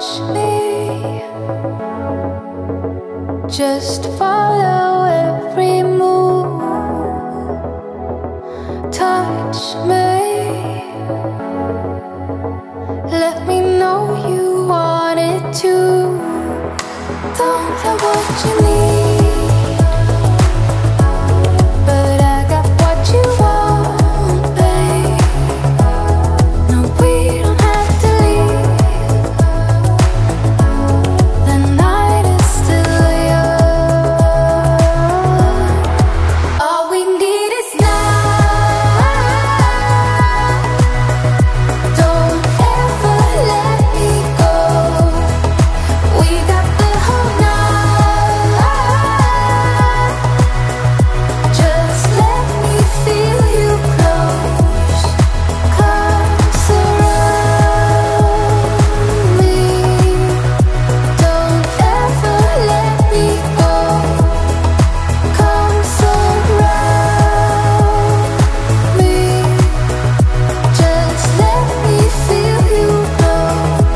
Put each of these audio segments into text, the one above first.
watch me, just follow every move. Touch me, let me know you want it too. Don't know what you need, but I got what you want, babe. No, we don't have to leave. The night is still young. All we need is now. Don't ever let me go. We got the whole night. Just let me feel you close. Come surround me. Don't ever let me go. Come surround me. Just let me feel you close.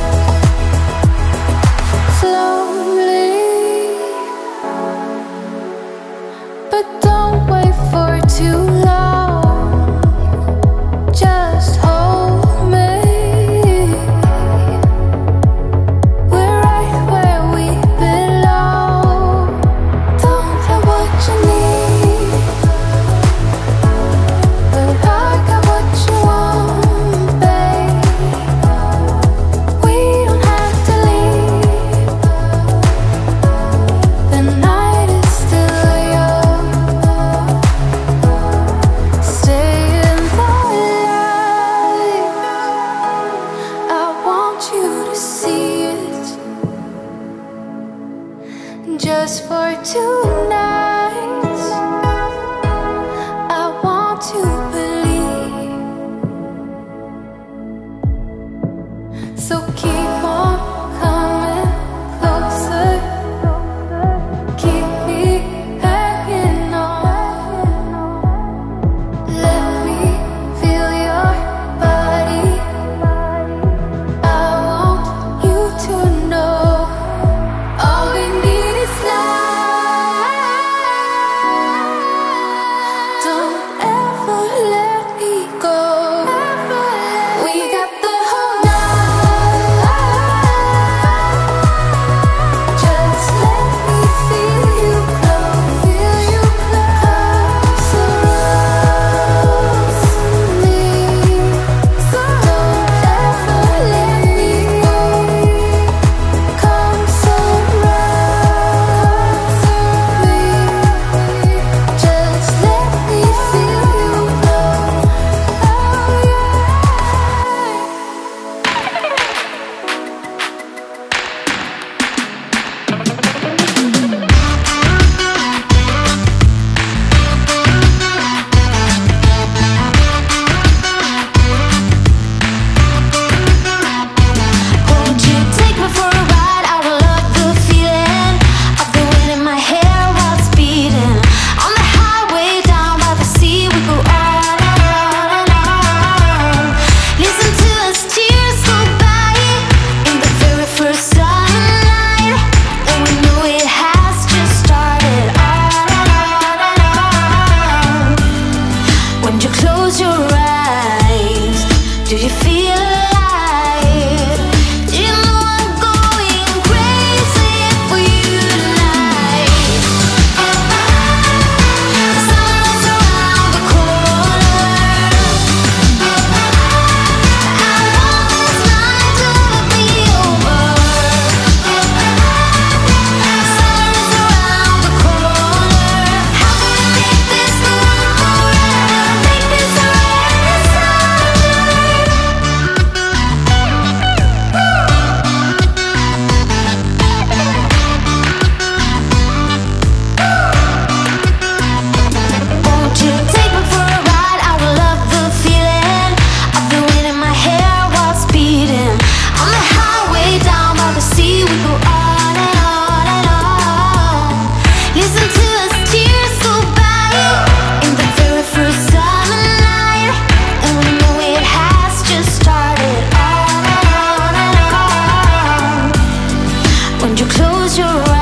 Slowly, but don't wait for too long. Just hold me. We're right where we belong. Don't know what you need, but I got what you want, babe. We don't have to leave. The night is still young. Stay in the light. I want you to see it, just for tonight. I want to believe. So keep on coming closer. Keep me hanging on. Let me feel your body. I want you to know all we need is love. close your eyes.